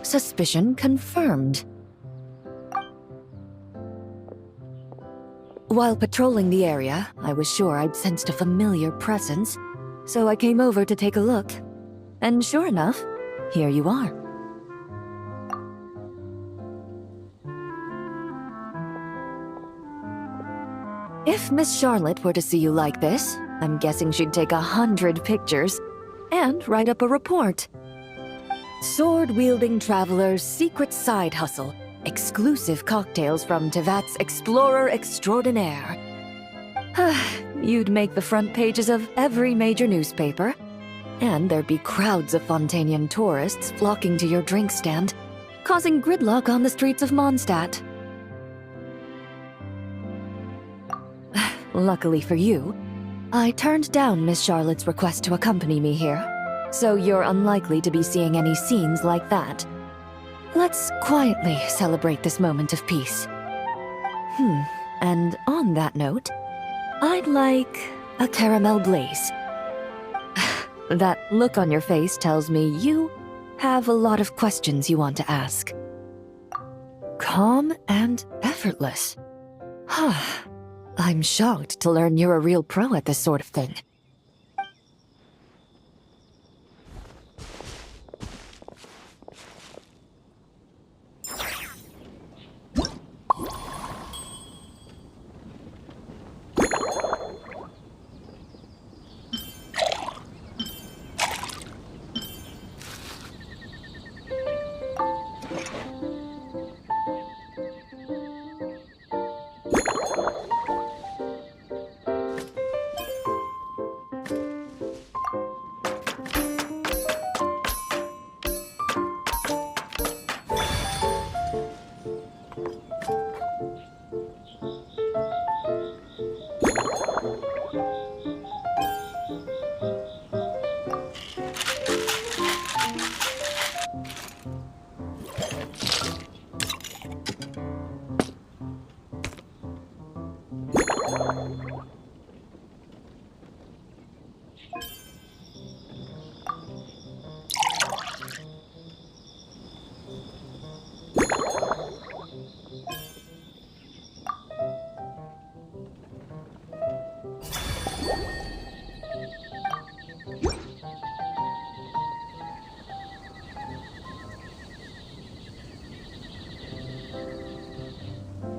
Suspicion confirmed. While patrolling the area, I was sure I'd sensed a familiar presence, so I came over to take a look. And sure enough, here you are. If Miss Charlotte were to see you like this, I'm guessing she'd take 100 pictures and write up a report. Sword-wielding traveler's secret side hustle. Exclusive cocktails from Tevat's Explorer Extraordinaire. You'd make the front pages of every major newspaper. And there'd be crowds of Fontanian tourists flocking to your drink stand, causing gridlock on the streets of Mondstadt. Luckily for you, I turned down Miss Charlotte's request to accompany me here, so you're unlikely to be seeing any scenes like that. Let's quietly celebrate this moment of peace. And on that note, I'd like a caramel blaze. That look on your face tells me you have a lot of questions you want to ask. Calm and effortless. I'm shocked to learn you're a real pro at this sort of thing.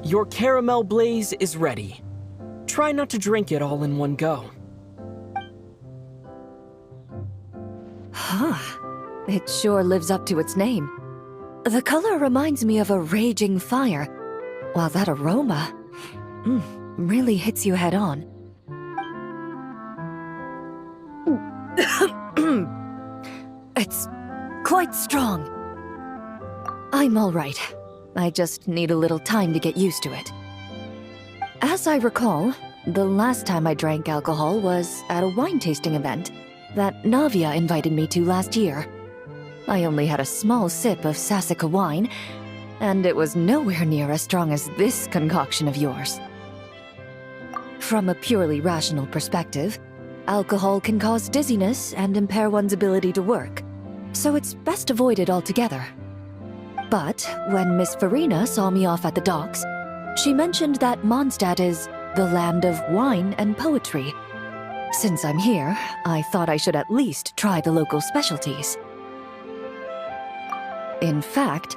Your caramel blaze is ready. Try not to drink it all in one go. It sure lives up to its name. The color reminds me of a raging fire, while that aroma really hits you head on. It's quite strong. I'm all right. I just need a little time to get used to it. As I recall, the last time I drank alcohol was at a wine tasting event that Navia invited me to last year. I only had a small sip of Sassica wine, and it was nowhere near as strong as this concoction of yours. From a purely rational perspective, alcohol can cause dizziness and impair one's ability to work, so it's best avoided altogether. But when Miss Farina saw me off at the docks, she mentioned that Mondstadt is the land of wine and poetry. Since I'm here, I thought I should at least try the local specialties. In fact,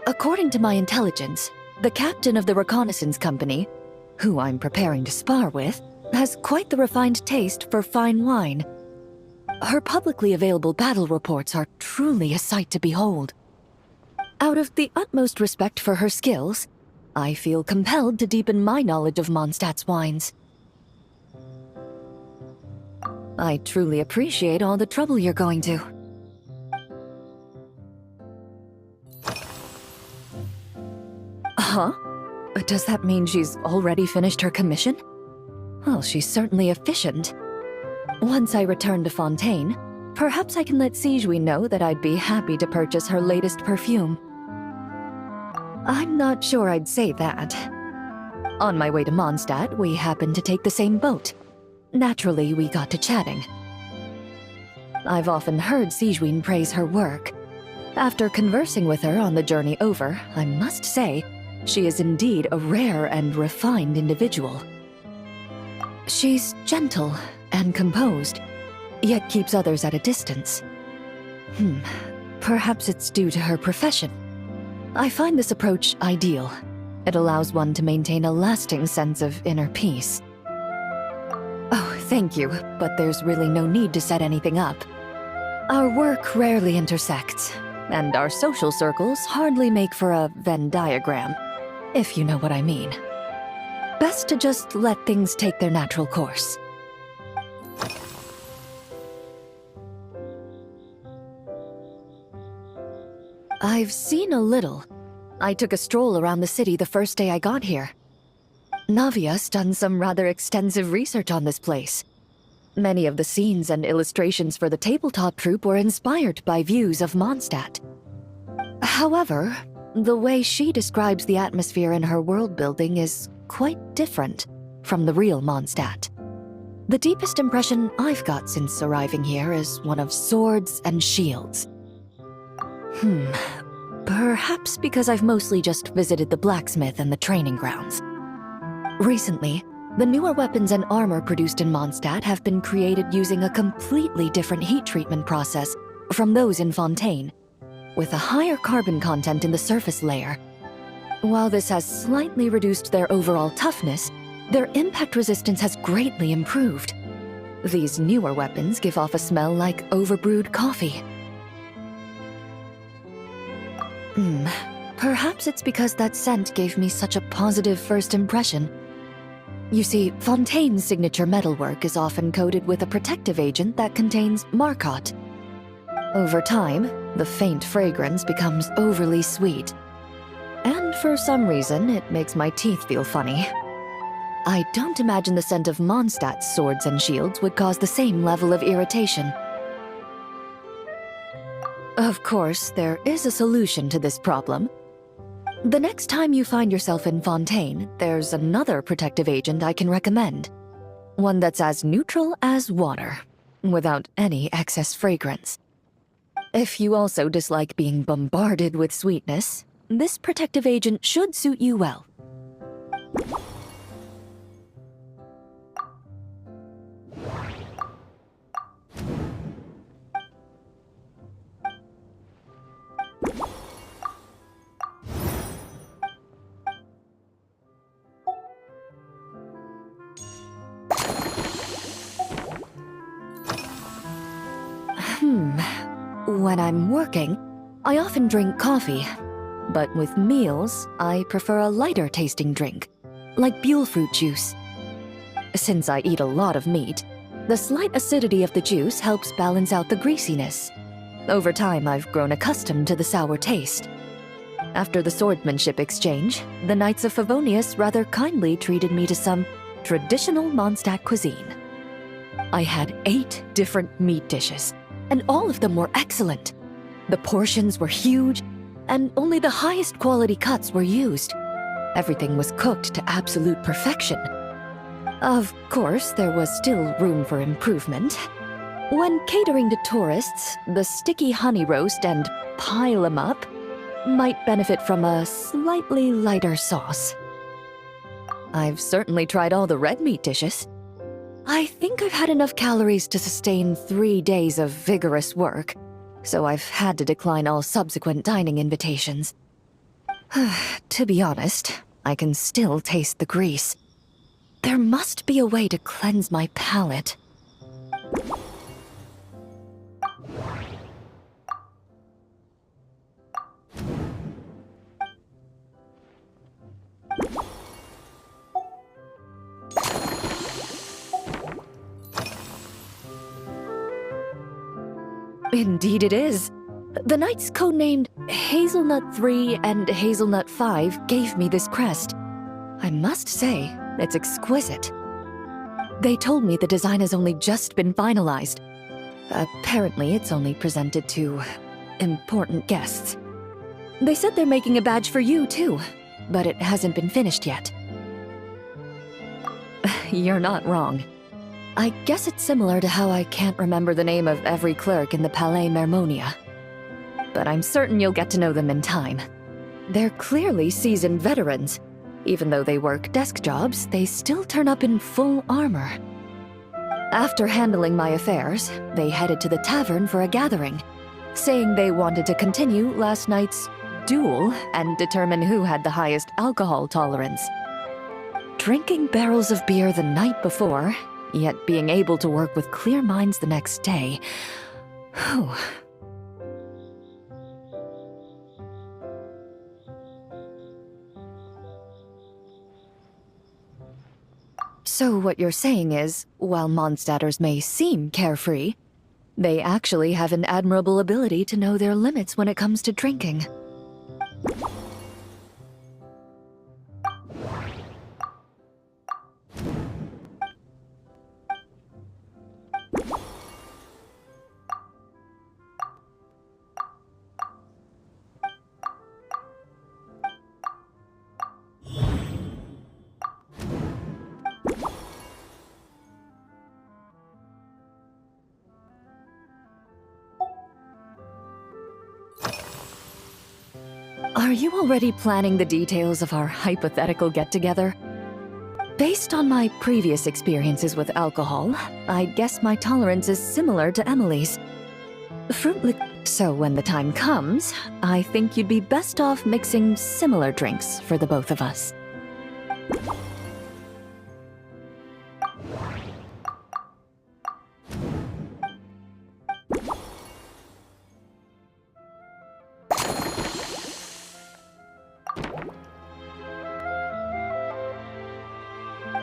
according to my intelligence, the captain of the reconnaissance company, who I'm preparing to spar with, has quite the refined taste for fine wine. Her publicly available battle reports are truly a sight to behold. Out of the utmost respect for her skills, I feel compelled to deepen my knowledge of Mondstadt's wines. I truly appreciate all the trouble you're going to. Huh? Does that mean she's already finished her commission? Well, she's certainly efficient. Once I return to Fontaine, perhaps I can let Sigewinne know that I'd be happy to purchase her latest perfume. I'm not sure I'd say that. On my way to Mondstadt, we happened to take the same boat. Naturally, we got to chatting. I've often heard Sigewinne praise her work, After conversing with her on the journey over, I must say, she is indeed a rare and refined individual. She's gentle and composed, yet keeps others at a distance. Perhaps it's due to her profession. I find this approach ideal. It allows one to maintain a lasting sense of inner peace. Oh, thank you, but there's really no need to set anything up. Our work rarely intersects, and our social circles hardly make for a Venn diagram, if you know what I mean. Best to just let things take their natural course. I've seen a little. I took a stroll around the city the first day I got here. Navia's done some rather extensive research on this place. Many of the scenes and illustrations for the tabletop troupe were inspired by views of Mondstadt. However, the way she describes the atmosphere in her world building is quite different from the real Mondstadt. The deepest impression I've got since arriving here is one of swords and shields. Perhaps because I've mostly just visited the blacksmith and the training grounds. Recently, the newer weapons and armor produced in Mondstadt have been created using a completely different heat treatment process from those in Fontaine, with a higher carbon content in the surface layer. While this has slightly reduced their overall toughness, their impact resistance has greatly improved. These newer weapons give off a smell like overbrewed coffee. Perhaps it's because that scent gave me such a positive first impression. You see, Fontaine's signature metalwork is often coated with a protective agent that contains Marcotte. Over time, the faint fragrance becomes overly sweet. And for some reason, it makes my teeth feel funny. I don't imagine the scent of Mondstadt's swords and shields would cause the same level of irritation. Of course, there is a solution to this problem. The next time you find yourself in Fontaine, there's another protective agent I can recommend. One that's as neutral as water, without any excess fragrance. If you also dislike being bombarded with sweetness, this protective agent should suit you well. When I'm working, I often drink coffee. But with meals, I prefer a lighter tasting drink, like Buell fruit juice. Since I eat a lot of meat, the slight acidity of the juice helps balance out the greasiness. Over time, I've grown accustomed to the sour taste. After the swordsmanship exchange, the Knights of Favonius rather kindly treated me to some traditional Mondstadt cuisine. I had 8 different meat dishes, and all of them were excellent. The portions were huge, and only the highest quality cuts were used. Everything was cooked to absolute perfection. Of course, there was still room for improvement. When catering to tourists, the sticky honey roast and pile 'em up might benefit from a slightly lighter sauce. I've certainly tried all the red meat dishes. I think I've had enough calories to sustain 3 days of vigorous work, so I've had to decline all subsequent dining invitations. To be honest, I can still taste the grease. There must be a way to cleanse my palate. Indeed it is. The knights codenamed Hazelnut 3 and Hazelnut 5 gave me this crest. I must say, it's exquisite. They told me the design has only just been finalized. Apparently, it's only presented to important guests. They said they're making a badge for you, too, but it hasn't been finished yet. You're not wrong. I guess it's similar to how I can't remember the name of every clerk in the Palais Mermonia. but I'm certain you'll get to know them in time. They're clearly seasoned veterans. Even though they work desk jobs, they still turn up in full armor. After handling my affairs, they headed to the tavern for a gathering, saying they wanted to continue last night's duel and determine who had the highest alcohol tolerance. Drinking barrels of beer the night before, yet being able to work with clear minds the next day. Whew. So what you're saying is, while Mondstadters may seem carefree, they actually have an admirable ability to know their limits when it comes to drinking. Are you already planning the details of our hypothetical get-together? Based on my previous experiences with alcohol, I guess my tolerance is similar to Emily's. So when the time comes, I think you'd be best off mixing similar drinks for the both of us.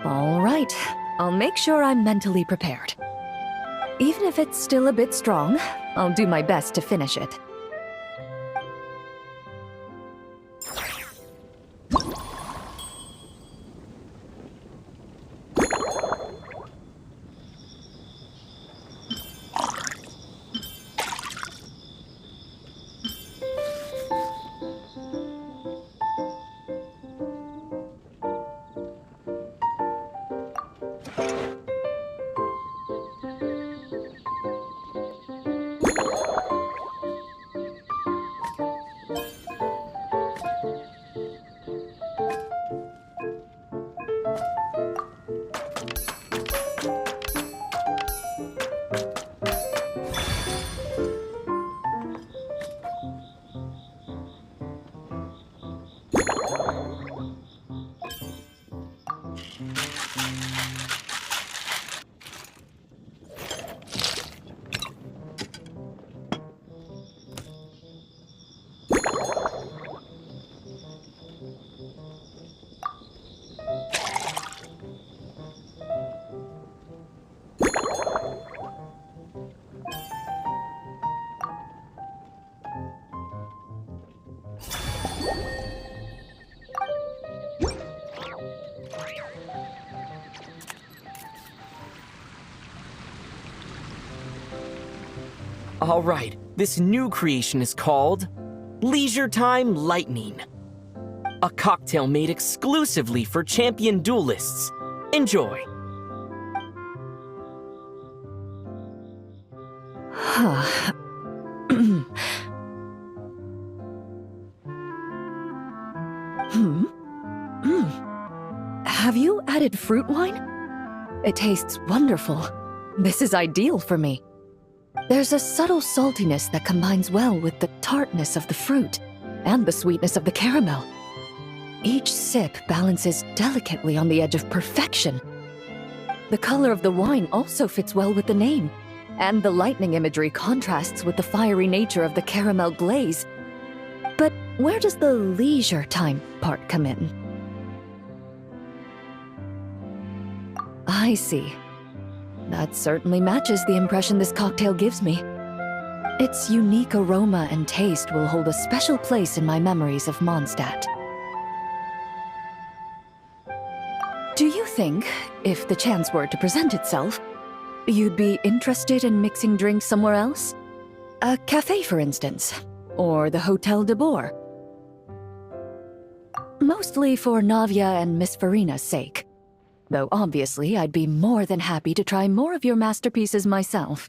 All right, I'll make sure I'm mentally prepared. Even if it's still a bit strong, I'll do my best to finish it. All right, this new creation is called Leisure Time Lightning. A cocktail made exclusively for champion duelists. Enjoy. Have you added fruit wine? It tastes wonderful. This is ideal for me. There's a subtle saltiness that combines well with the tartness of the fruit and the sweetness of the caramel. Each sip balances delicately on the edge of perfection. The color of the wine also fits well with the name, and the lightning imagery contrasts with the fiery nature of the caramel glaze. But where does the leisure time part come in? I see. That certainly matches the impression this cocktail gives me. Its unique aroma and taste will hold a special place in my memories of Mondstadt. Do you think, if the chance were to present itself, you'd be interested in mixing drinks somewhere else? A cafe, for instance, or the Hotel de Boer? Mostly for Navia and Miss Farina's sake. Though obviously I'd be more than happy to try more of your masterpieces myself.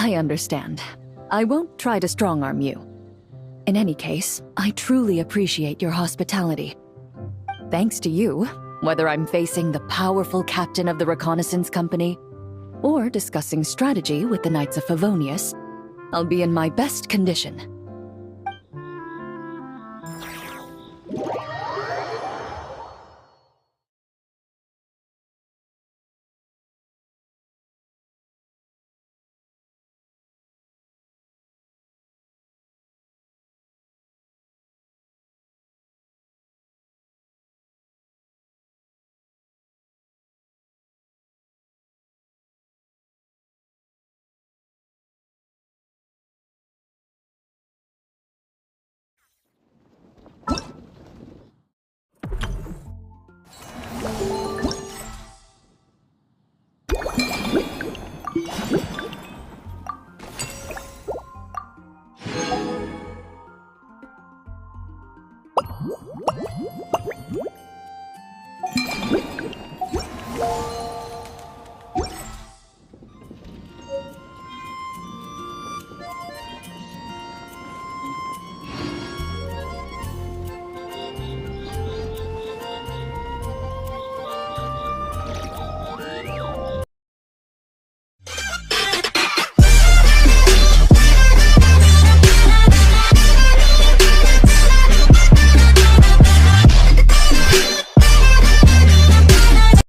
I understand. I won't try to strong-arm you. In any case, I truly appreciate your hospitality. Thanks to you, whether I'm facing the powerful captain of the reconnaissance company or discussing strategy with the Knights of Favonius, I'll be in my best condition.